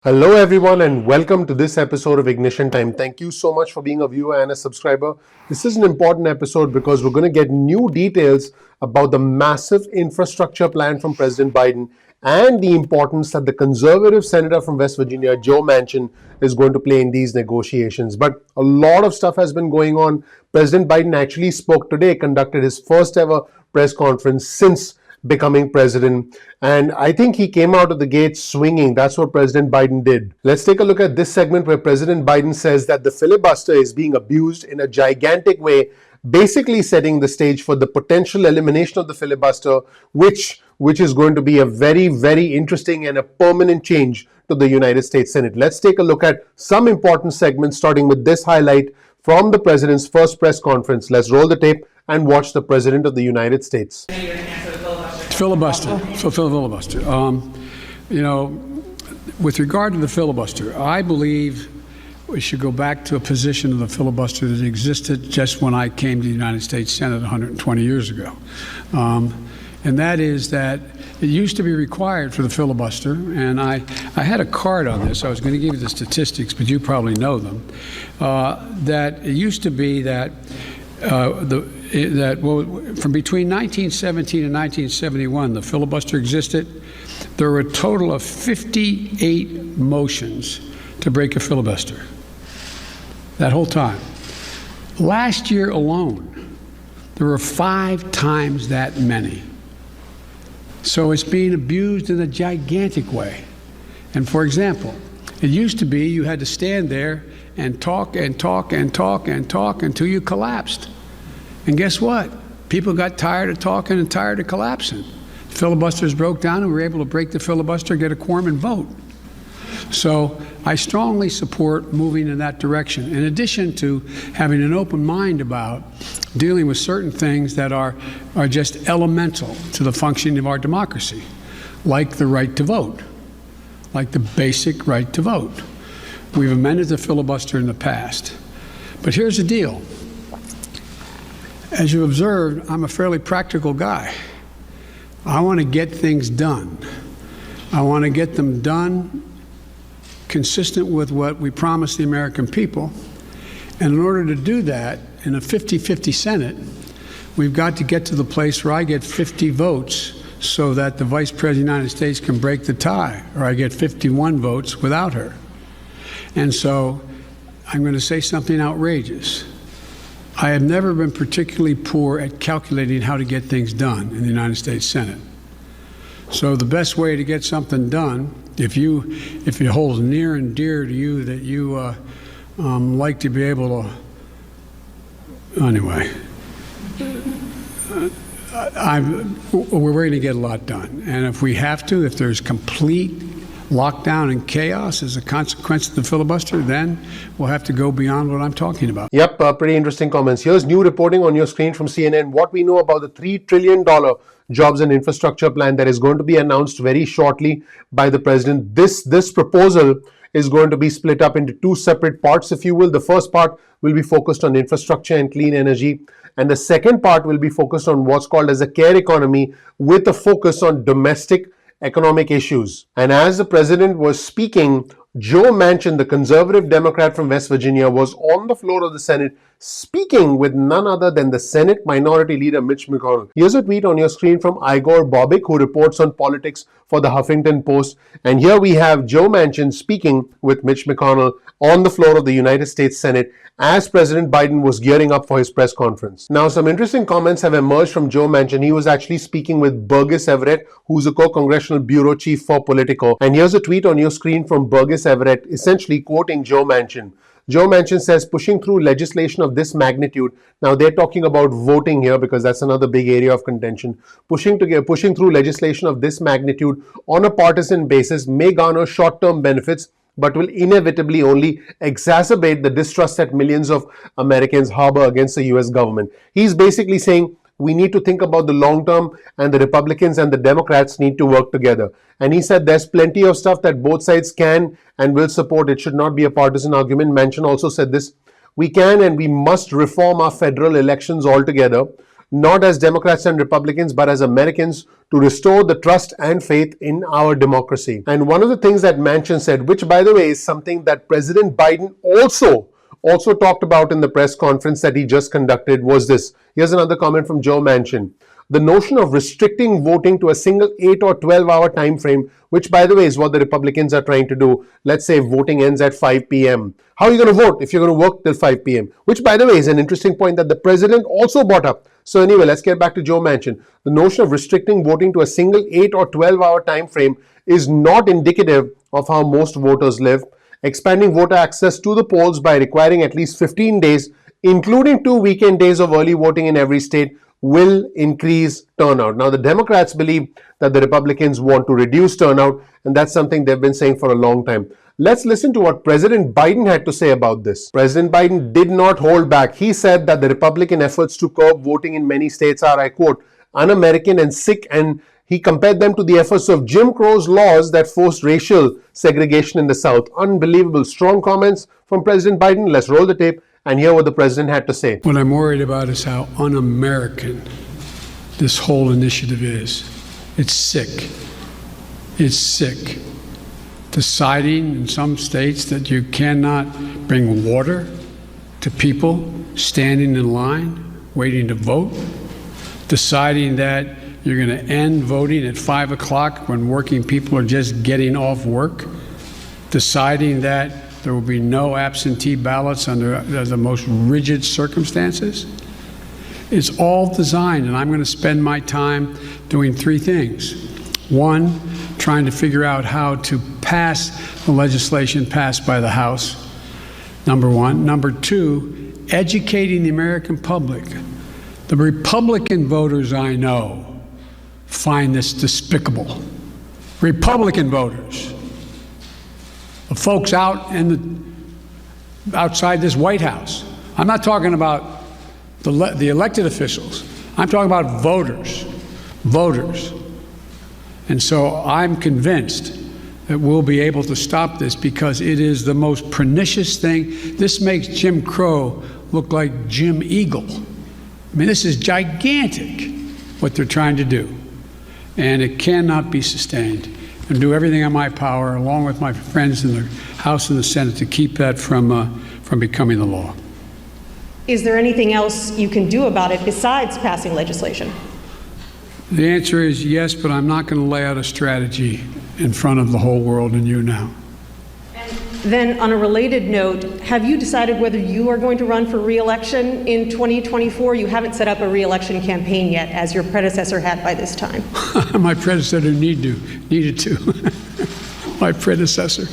Hello, everyone, and welcome to this episode of Ignition Time. Thank you so much for being a viewer and a subscriber. This is an important episode because we're going to get new details about the massive infrastructure plan from President Biden and the importance that the conservative senator from West Virginia, Joe Manchin, is going to play in these negotiations. But a lot of stuff has been going on. President Biden actually spoke today, conducted his first ever press conference since becoming president. And I think he came out of the gate swinging. That's what President Biden did. Let's take a look at this segment where President Biden says that the filibuster is being abused in a gigantic way, basically setting the stage for the potential elimination of the filibuster, which is going to be a very, very interesting and a permanent change to the United States Senate. Let's take a look at some important segments, starting with this highlight from the president's first press conference. Let's roll the tape and watch the President of the United States. Filibuster. Filibuster. With regard to the filibuster, I believe we should go back to a position of the filibuster that existed just when I came to the United States Senate 120 years ago. And that is that it used to be required for the filibuster, and I had a card on this. I was going to give you the statistics, but you probably know them, that it used to be that from between 1917 and 1971, the filibuster existed. There were a total of 58 motions to break a filibuster that whole time. Last year alone, there were 5 times that many. So it's being abused in a gigantic way. And for example, it used to be you had to stand there and talk and talk and talk and talk until you collapsed. And guess what? People got tired of talking and tired of collapsing. Filibusters broke down and we were able to break the filibuster, get a quorum and vote. So I strongly support moving in that direction, in addition to having an open mind about dealing with certain things that are just elemental to the functioning of our democracy, like the right to vote, like the basic right to vote. We've amended the filibuster in the past. But here's the deal. As you observed, I'm a fairly practical guy. I want to get things done. I want to get them done consistent with what we promised the American people. And in order to do that, in a 50-50 Senate, we've got to get to the place where I get 50 votes so that the Vice President of the United States can break the tie, or I get 51 votes without her. And so I'm going to say something outrageous. I have never been particularly poor at calculating how to get things done in the United States Senate. So the best way to get something done, if it holds near and dear to you that you like to be able to, anyway, we're going to get a lot done. And if we have to, if there's complete lockdown and chaos as a consequence of the filibuster, then we'll have to go beyond what I'm talking about. Yep, pretty interesting comments. Here's new reporting on your screen from CNN. What we know about the $3 trillion jobs and infrastructure plan that is going to be announced very shortly by the president. This proposal is going to be split up into 2 separate parts, if you will. The first part will be focused on infrastructure and clean energy. And the second part will be focused on what's called as a care economy, with a focus on domestic economic issues. And as the president was speaking, Joe Manchin, the conservative Democrat from West Virginia, was on the floor of the Senate speaking with none other than the Senate Minority Leader Mitch McConnell. Here's a tweet on your screen from Igor Bobik, who reports on politics for the Huffington Post. And here we have Joe Manchin speaking with Mitch McConnell on the floor of the United States Senate as President Biden was gearing up for his press conference. Now, some interesting comments have emerged from Joe Manchin. He was actually speaking with Burgess Everett, who's a co-congressional bureau chief for Politico. And here's a tweet on your screen from Burgess Everett, essentially quoting Joe Manchin. Joe Manchin says, pushing through legislation of this magnitude. Now, they're talking about voting here because that's another big area of contention. Pushing through legislation of this magnitude on a partisan basis may garner short-term benefits, but will inevitably only exacerbate the distrust that millions of Americans harbor against the US government. He's basically saying we need to think about the long term, and the Republicans and the Democrats need to work together. And he said there's plenty of stuff that both sides can and will support. It should not be a partisan argument. Manchin also said this: we can and we must reform our federal elections altogether. not as Democrats and Republicans, but as Americans, to restore the trust and faith in our democracy. And one of the things that Manchin said, which by the way is something that President Biden also talked about in the press conference that he just conducted, was this. Here's another comment from Joe Manchin. The notion of restricting voting to a single 8 or 12-hour time frame, which by the way is what the Republicans are trying to do. Let's say voting ends at 5 p.m. How are you going to vote if you're going to work till 5 p.m.? Which by the way is an interesting point that the president also brought up. So anyway, let's get back to Joe Manchin. The notion of restricting voting to a single 8 or 12-hour time frame is not indicative of how most voters live. Expanding voter access to the polls by requiring at least 15 days, including 2 weekend days of early voting in every state, will increase turnout. Now, the Democrats believe that the Republicans want to reduce turnout, and that's something they've been saying for a long time. Let's listen to what President Biden had to say about this. President Biden did not hold back. He said that the Republican efforts to curb voting in many states are, I quote, un-American and sick, and he compared them to the efforts of Jim Crow's laws that forced racial segregation in the South. Unbelievable. Strong comments from President Biden. Let's roll the tape and hear what the president had to say. What I'm worried about is how un-American this whole initiative is. It's sick. It's sick. Deciding in some states that you cannot bring water to people standing in line, waiting to vote. Deciding that you're going to end voting at 5 o'clock when working people are just getting off work. Deciding that there will be no absentee ballots under the most rigid circumstances. It's all designed, and I'm going to spend my time doing three things. One, trying to figure out how to pass the legislation passed by the House, number one. Number two, educating the American public. The Republican voters I know find this despicable. Republican voters. The folks out outside this White House. I'm not talking about the elected officials. I'm talking about voters. Voters. And so I'm convinced that we'll be able to stop this because it is the most pernicious thing. This makes Jim Crow look like Jim Eagle. I mean, this is gigantic what they're trying to do. And it cannot be sustained. And do everything in my power, along with my friends in the House and the Senate, to keep that from becoming the law. Is there anything else you can do about it besides passing legislation? The answer is yes, but I'm not going to lay out a strategy in front of the whole world and you now. Then, on a related note, have you decided whether you are going to run for re-election in 2024? You haven't set up a re-election campaign yet, as your predecessor had by this time. My predecessor needed to. My predecessor.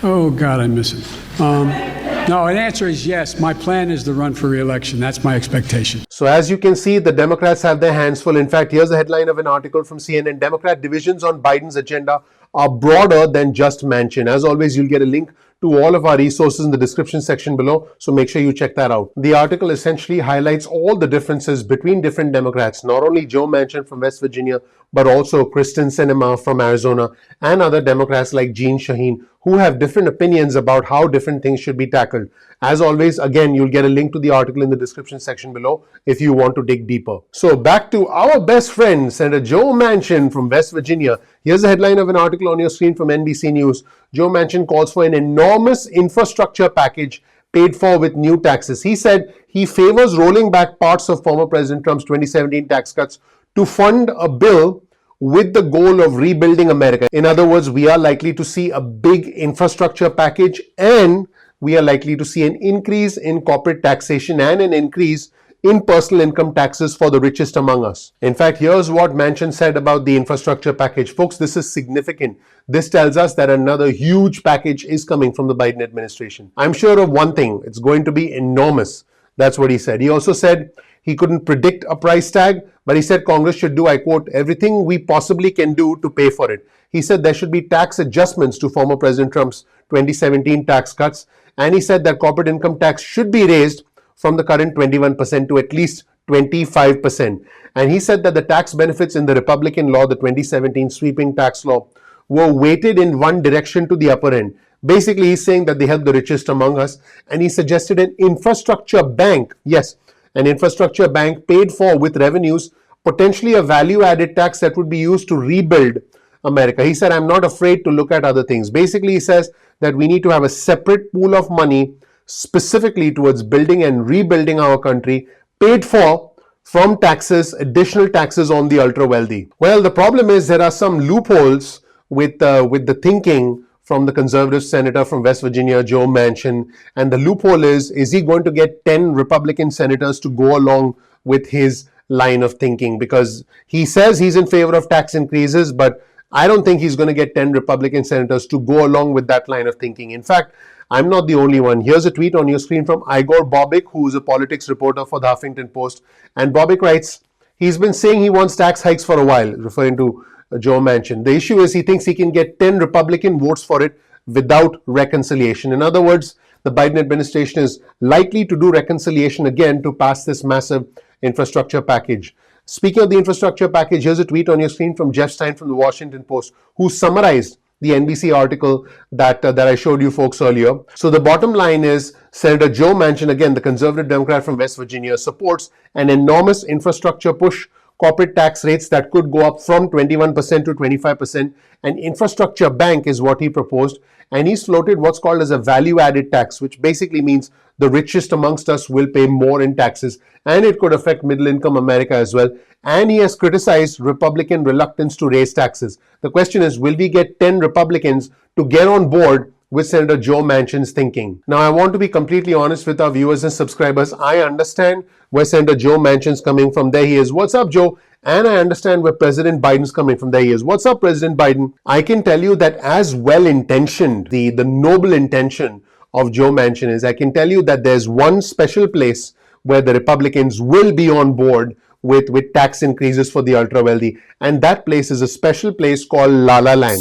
Oh, God, I miss him. No, the answer is yes. My plan is to run for re-election. That's my expectation. So as you can see, the Democrats have their hands full. In fact, here's the headline of an article from CNN. Democrat divisions on Biden's agenda are broader than just Manchin. As always, you'll get a link to all of our resources in the description section below, so make sure you check that out. The article essentially highlights all the differences between different Democrats, not only Joe Manchin from West Virginia, but also Kristen Sinema from Arizona and other Democrats like Jeanne Shaheen, who have different opinions about how different things should be tackled. As always, again, you'll get a link to the article in the description section below if you want to dig deeper. So back to our best friend, Senator Joe Manchin from West Virginia. Here's the headline of an article on your screen from NBC News. Joe Manchin calls for an enormous infrastructure package paid for with new taxes. He said he favors rolling back parts of former President Trump's 2017 tax cuts to fund a bill with the goal of rebuilding America. In other words, we are likely to see a big infrastructure package, and we are likely to see an increase in corporate taxation and an increase in personal income taxes for the richest among us. In fact, here's what Manchin said about the infrastructure package. Folks, this is significant. This tells us that another huge package is coming from the Biden administration. I'm sure of one thing, it's going to be enormous. That's what he said. He also said he couldn't predict a price tag, but he said Congress should do, I quote, everything we possibly can do to pay for it. He said there should be tax adjustments to former President Trump's 2017 tax cuts. And he said that corporate income tax should be raised from the current 21% to at least 25%. And he said that the tax benefits in the Republican law, the 2017 sweeping tax law, were weighted in one direction to the upper end. Basically, he's saying that they help the richest among us. And he suggested an infrastructure bank. Yes, an infrastructure bank paid for with revenues, potentially a value-added tax that would be used to rebuild America. He said, I'm not afraid to look at other things. Basically, he says that we need to have a separate pool of money specifically towards building and rebuilding our country, paid for from taxes, additional taxes on the ultra wealthy. Well, the problem is there are some loopholes with the thinking from the conservative senator from West Virginia, Joe Manchin. And the loophole is he going to get 10 Republican senators to go along with his line of thinking? Because he says he's in favor of tax increases, but I don't think he's going to get 10 Republican senators to go along with that line of thinking. In fact, I'm not the only one. Here's a tweet on your screen from Igor Bobik, who is a politics reporter for the Huffington Post. And Bobik writes, he's been saying he wants tax hikes for a while, referring to Joe Manchin. The issue is he thinks he can get 10 Republican votes for it without reconciliation. In other words, the Biden administration is likely to do reconciliation again to pass this massive infrastructure package. Speaking of the infrastructure package, here's a tweet on your screen from Jeff Stein from the Washington Post, who summarized the NBC article that I showed you folks earlier. So the bottom line is Senator Joe Manchin, again, the conservative Democrat from West Virginia, supports an enormous infrastructure push, corporate tax rates that could go up from 21% to 25%. An infrastructure bank is what he proposed. And he's floated what's called as a value-added tax, which basically means the richest amongst us will pay more in taxes. And it could affect middle-income America as well. And he has criticized Republican reluctance to raise taxes. The question is, will we get 10 Republicans to get on board with Senator Joe Manchin's thinking? Now, I want to be completely honest with our viewers and subscribers. I understand where Senator Joe Manchin's coming from. There he is. What's up, Joe? And I understand where President Biden's coming from. There he is. What's up, President Biden? I can tell you that as well-intentioned, the noble intention of Joe Manchin is, I can tell you that there's one special place where the Republicans will be on board with tax increases for the ultra-wealthy. And that place is a special place called La La Land.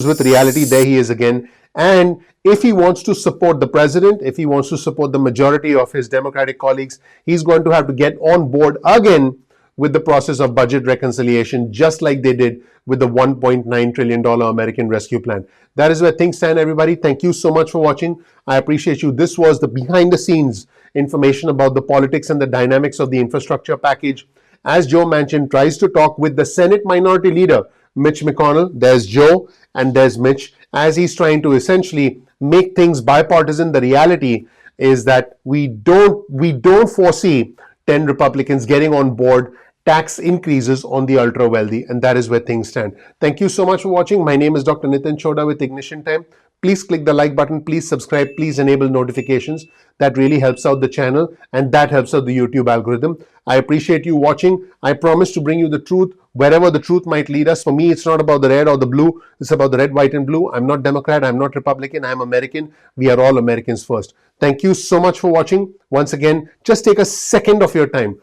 With reality, there he is again. And if he wants to support the president, if he wants to support the majority of his Democratic colleagues, he's going to have to get on board again with the process of budget reconciliation, just like they did with the $1.9 trillion American Rescue Plan. That is where things stand, everybody. Thank you so much for watching. I appreciate you. This was the behind-the-scenes information about the politics and the dynamics of the infrastructure package. As Joe Manchin tries to talk with the Senate Minority Leader, Mitch McConnell, there's Joe and there's Mitch, as he's trying to essentially make things bipartisan. The reality is that we don't foresee 10 Republicans getting on board tax increases on the ultra wealthy, and that is where things stand. Thank you so much for watching. My name is Dr. Nitin Chhoda with Ignition Time. Please click the like button, please subscribe, please enable notifications. That really helps out the channel and that helps out the YouTube algorithm. I appreciate you watching. I promise to bring you the truth wherever the truth might lead us. For me, it's not about the red or the blue. It's about the red, white, and blue. I'm not Democrat. I'm not Republican. I'm American. We are all Americans first. Thank you so much for watching. Once again, just take a second of your time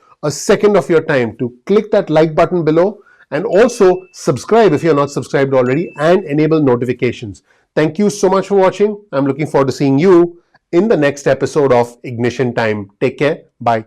to click that like button below and also subscribe if you're not subscribed already and enable notifications. Thank you so much for watching. I'm looking forward to seeing you in the next episode of Ignition Time. Take care. Bye.